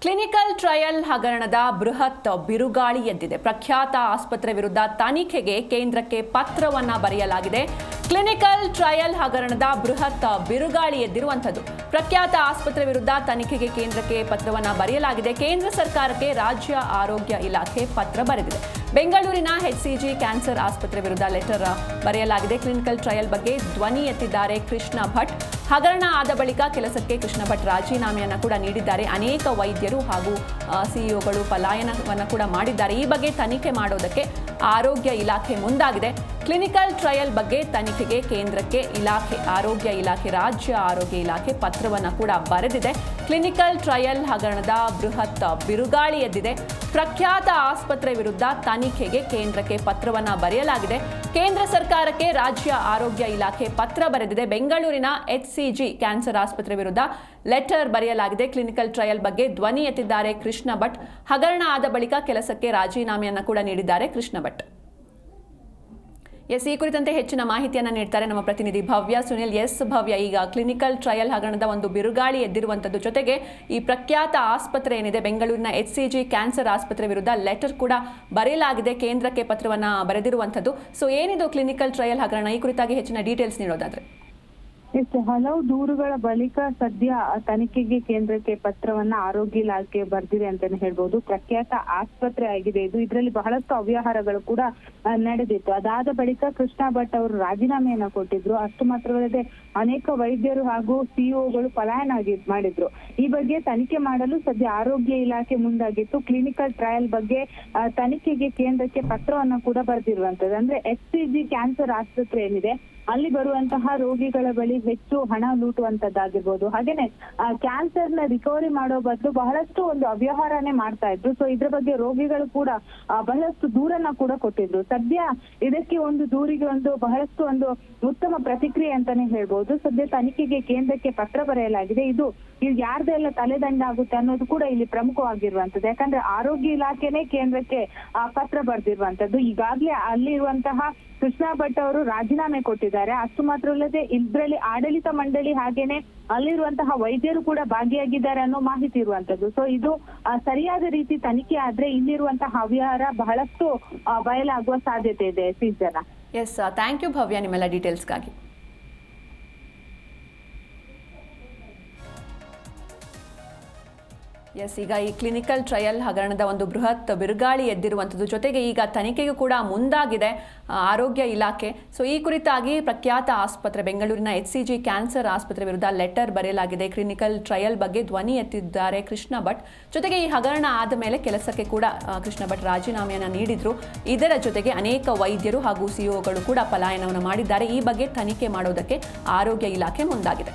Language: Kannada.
ಕ್ಲಿನಿಕಲ್ ಟ್ರಯಲ್ ಹಗರಣದ ಬೃಹತ್ ಬಿರುಗಾಳಿ ಎದ್ದಿದೆ. ಪ್ರಖ್ಯಾತ ಆಸ್ಪತ್ರೆ ವಿರುದ್ಧ ತನಿಖೆಗೆ ಕೇಂದ್ರಕ್ಕೆ ಪತ್ರವನ್ನ ಬರೆಯಲಾಗಿದೆ. ಕ್ಲಿನಿಕಲ್ ಟ್ರಯಲ್ ಹಗರಣದ ಬೃಹತ್ ಬಿರುಗಾಳಿ ಎದ್ದಿರುವಂಥದ್ದು. ಪ್ರಖ್ಯಾತ ಆಸ್ಪತ್ರೆ ವಿರುದ್ಧ ತನಿಖೆಗೆ ಕೇಂದ್ರಕ್ಕೆ ಪತ್ರವನ್ನ ಬರೆಯಲಾಗಿದೆ. ಕೇಂದ್ರ ಸರ್ಕಾರಕ್ಕೆ ರಾಜ್ಯ ಆರೋಗ್ಯ ಇಲಾಖೆ ಪತ್ರ ಬರೆದಿದೆ. ಬೆಂಗಳೂರಿನ HCG ಕ್ಯಾನ್ಸರ್ ಆಸ್ಪತ್ರೆ ವಿರುದ್ಧ ಲೆಟರ್ ಬರೆಯಲಾಗಿದೆ. ಕ್ಲಿನಿಕಲ್ ಟ್ರಯಲ್ ಬಗ್ಗೆ ಧ್ವನಿ ಎತ್ತಿದ್ದಾರೆ ಕೃಷ್ಣ ಭಟ್. ಹಗರಣ ಆದ ಬಳಿಕ ಕೆಲಸಕ್ಕೆ ಕೃಷ್ಣ ಭಟ್ ರಾಜೀನಾಮೆಯನ್ನು ಕೂಡ ನೀಡಿದ್ದಾರೆ. ಅನೇಕ ವೈದ್ಯರು ಹಾಗೂ ಸಿಇಒಗಳು ಪಲಾಯನವನ್ನು ಕೂಡ ಮಾಡಿದ್ದಾರೆ. ಈ ಬಗ್ಗೆ ತನಿಖೆ ಮಾಡೋದಕ್ಕೆ ಆರೋಗ್ಯ ಇಲಾಖೆ ಮುಂದಾಗಿದೆ. ಕ್ಲಿನಿಕಲ್ ಟ್ರಯಲ್ ಬಗ್ಗೆ ತನಿಖೆಗೆ ಕೇಂದ್ರಕ್ಕೆ ಆರೋಗ್ಯ ಇಲಾಖೆ ರಾಜ್ಯ ಆರೋಗ್ಯ ಇಲಾಖೆ ಪತ್ರವನ್ನು ಕೂಡ ಬರೆದಿದೆ. ಕ್ಲಿನಿಕಲ್ ಟ್ರಯಲ್ ಹಗರಣದ ಬೃಹತ್ ಬಿರುಗಾಳಿ ಎದ್ದಿದೆ. ಪ್ರಖ್ಯಾತ ಆಸ್ಪತ್ರೆ ವಿರುದ್ಧ ತನಿಖೆಗೆ ಕೇಂದ್ರಕ್ಕೆ ಪತ್ರವನ್ನು ಬರೆಯಲಾಗಿದೆ. ಕೇಂದ್ರ ಸರ್ಕಾರಕ್ಕೆ ರಾಜ್ಯ ಆರೋಗ್ಯ ಇಲಾಖೆ ಪತ್ರ ಬರೆದಿದೆ. ಬೆಂಗಳೂರಿನ HCG ಕ್ಯಾನ್ಸರ್ ಆಸ್ಪತ್ರೆ ವಿರುದ್ಧ ಲೆಟರ್ ಬರೆಯಲಾಗಿದೆ. ಕ್ಲಿನಿಕಲ್ ಟ್ರಯಲ್ ಬಗ್ಗೆ ಧ್ವನಿ ಎತ್ತಿದ್ದಾರೆ ಕೃಷ್ಣ ಭಟ್. ಹಗರಣ ಆದ ಬಳಿಕ ಕೆಲಸಕ್ಕೆ ರಾಜೀನಾಮೆಯನ್ನು ಕೂಡ ನೀಡಿದ್ದಾರೆ ಕೃಷ್ಣ ಭಟ್. ಈ ಕುರಿತಂತೆ ಹೆಚ್ಚಿನ ಮಾಹಿತಿಯನ್ನು ನೀಡ್ತಾರೆ ನಮ್ಮ ಪ್ರತಿನಿಧಿ ಭವ್ಯ ಸುನಿಲ್. ಭವ್ಯ, ಈಗ ಕ್ಲಿನಿಕಲ್ ಟ್ರಯಲ್ ಹಗರಣದ ಒಂದು ಬಿರುಗಾಳಿ ಎದ್ದಿರುವಂಥದ್ದು ಜೊತೆಗೆ ಈ ಪ್ರಖ್ಯಾತ ಆಸ್ಪತ್ರೆ ಏನಿದೆ ಬೆಂಗಳೂರಿನ HCG ಕ್ಯಾನ್ಸರ್ ಆಸ್ಪತ್ರೆ ವಿರುದ್ಧ ಲೆಟರ್ ಕೂಡ ಬರೆಯಲಾಗಿದೆ. ಕೇಂದ್ರಕ್ಕೆ ಪತ್ರವನ್ನು ಬರೆದಿರುವಂಥದ್ದು. ಸೊ ಏನಿದು ಕ್ಲಿನಿಕಲ್ ಟ್ರಯಲ್ ಹಗರಣ? ಈ ಕುರಿತಾಗಿ ಹೆಚ್ಚಿನ ಡೀಟೇಲ್ಸ್ ನೀಡೋದಾದ್ರೆ. ಹಲವು ದೂರುಗಳ ಬಳಿಕ ಸದ್ಯ ತನಿಖೆಗೆ ಕೇಂದ್ರಕ್ಕೆ ಪತ್ರವನ್ನ ಆರೋಗ್ಯ ಇಲಾಖೆ ಬರ್ದಿದೆ ಅಂತಾನೆ ಹೇಳ್ಬೋದು. ಪ್ರಖ್ಯಾತ ಆಸ್ಪತ್ರೆ ಆಗಿದೆ ಇದು. ಇದರಲ್ಲಿ ಬಹಳಷ್ಟು ಅವ್ಯವಹಾರಗಳು ಕೂಡ ನಡೆದಿತ್ತು. ಅದಾದ ಬಳಿಕ ಕೃಷ್ಣ ಭಟ್ ಅವರು ರಾಜೀನಾಮೆಯನ್ನ ಕೊಟ್ಟಿದ್ರು. ಅಷ್ಟು ಮಾತ್ರವಲ್ಲದೆ ಅನೇಕ ವೈದ್ಯರು ಹಾಗೂ ಸಿಇಒಗಳು ಪಲಾಯನ ಮಾಡಿದ್ರು. ಈ ಬಗ್ಗೆ ತನಿಖೆ ಮಾಡಲು ಸದ್ಯ ಆರೋಗ್ಯ ಇಲಾಖೆ ಮುಂದಾಗಿತ್ತು. ಕ್ಲಿನಿಕಲ್ ಟ್ರಯಲ್ ಬಗ್ಗೆ ತನಿಖೆಗೆ ಕೇಂದ್ರಕ್ಕೆ ಪತ್ರವನ್ನ ಕೂಡ ಬರೆದಿರುವಂತದ್ದು. ಅಂದ್ರೆ HCG ಕ್ಯಾನ್ಸರ್ ಆಸ್ಪತ್ರೆ ಏನಿದೆ ಅಲ್ಲಿ ಬರುವಂತಹ ರೋಗಿಗಳ ಬಳಿ ಹೆಚ್ಚು ಹಣ ಲೂಟುವಂತದ್ದಾಗಿರ್ಬೋದು. ಹಾಗೇನೆ ಕ್ಯಾನ್ಸರ್ ನ ರಿಕವರಿ ಮಾಡೋ ಬದಲು ಬಹಳಷ್ಟು ಒಂದು ಅವ್ಯವಹಾರನೇ ಮಾಡ್ತಾ ಇದ್ರು. ಸೊ ಇದ್ರ ಬಗ್ಗೆ ರೋಗಿಗಳು ಕೂಡ ಬಹಳಷ್ಟು ದೂರನ್ನ ಕೂಡ ಕೊಟ್ಟಿದ್ರು. ಸದ್ಯ ಇದಕ್ಕೆ ಒಂದು ದೂರಿಗೆ ಬಹಳಷ್ಟು ಉತ್ತಮ ಪ್ರತಿಕ್ರಿಯೆ ಅಂತಾನೆ ಹೇಳ್ಬೋದು. ಸದ್ಯ ತನಿಖೆಗೆ ಕೇಂದ್ರಕ್ಕೆ ಪತ್ರ ಬರೆಯಲಾಗಿದೆ. ಇದು ಯಾರ್ದೆಲ್ಲ ತಲೆದಂಡ ಆಗುತ್ತೆ ಅನ್ನೋದು ಕೂಡ ಇಲ್ಲಿ ಪ್ರಮುಖವಾಗಿರುವಂತದ್ದು. ಯಾಕಂದ್ರೆ ಆರೋಗ್ಯ ಇಲಾಖೆನೇ ಕೇಂದ್ರಕ್ಕೆ ಪತ್ರ ಬರೆದಿರುವಂತದ್ದು. ಈಗಾಗ್ಲೇ ಅಲ್ಲಿರುವಂತಹ ಕೃಷ್ಣ ಭಟ್ ಅವರು ರಾಜೀನಾಮೆ ಕೊಟ್ಟಿದ್ದಾರೆ. ಅಷ್ಟು ಮಾತ್ರ ಅಲ್ಲದೆ ಇದ್ರಲ್ಲಿ ಆಡಳಿತ ಮಂಡಳಿ ಹಾಗೇನೆ ಅಲ್ಲಿರುವಂತಹ ವೈದ್ಯರು ಕೂಡ ಭಾಗಿಯಾಗಿದ್ದಾರೆ ಅನ್ನೋ ಮಾಹಿತಿ ಇರುವಂತದ್ದು. ಸೊ ಇದು ಸರಿಯಾದ ರೀತಿ ತನಿಖೆ ಆದ್ರೆ ಇಲ್ಲಿರುವಂತಹ ಅವ್ಯವಹಾರ ಬಹಳಷ್ಟು ಬಯಲಾಗುವ ಸಾಧ್ಯತೆ ಇದೆ. ಸೀಸನ್ ಥ್ಯಾಂಕ್ ಯು ಭವ್ಯ ನಿಮ್ಮೆಲ್ಲ ಡೀಟೇಲ್ಸ್ಗಾಗಿ. ಈಗ ಈ ಕ್ಲಿನಿಕಲ್ ಟ್ರಯಲ್ ಹಗರಣದ ಒಂದು ಬೃಹತ್ ಬಿರುಗಾಳಿ ಎದ್ದಿರುವಂಥದ್ದು ಜೊತೆಗೆ ಈಗ ತನಿಖೆಗೂ ಕೂಡ ಮುಂದಾಗಿದೆ ಆರೋಗ್ಯ ಇಲಾಖೆ. ಸೊ ಈ ಕುರಿತಾಗಿ ಪ್ರಖ್ಯಾತ ಆಸ್ಪತ್ರೆ ಬೆಂಗಳೂರಿನ HCG ಕ್ಯಾನ್ಸರ್ ಆಸ್ಪತ್ರೆ ವಿರುದ್ಧ ಲೆಟರ್ ಬರೆಯಲಾಗಿದೆ. ಕ್ಲಿನಿಕಲ್ ಟ್ರಯಲ್ ಬಗ್ಗೆ ಧ್ವನಿ ಎತ್ತಿದ್ದಾರೆ ಕೃಷ್ಣ ಭಟ್. ಜೊತೆಗೆ ಈ ಹಗರಣ ಆದ ಮೇಲೆ ಕೆಲಸಕ್ಕೆ ಕೂಡ ಕೃಷ್ಣ ಭಟ್ ರಾಜೀನಾಮೆಯನ್ನು ನೀಡಿದ್ರು. ಇದರ ಜೊತೆಗೆ ಅನೇಕ ವೈದ್ಯರು ಹಾಗೂ ಸಿಇಒಗಳು ಕೂಡ ಪಲಾಯನವನ್ನು ಮಾಡಿದ್ದಾರೆ. ಈ ಬಗ್ಗೆ ತನಿಖೆ ಮಾಡೋದಕ್ಕೆ ಆರೋಗ್ಯ ಇಲಾಖೆ ಮುಂದಾಗಿದೆ.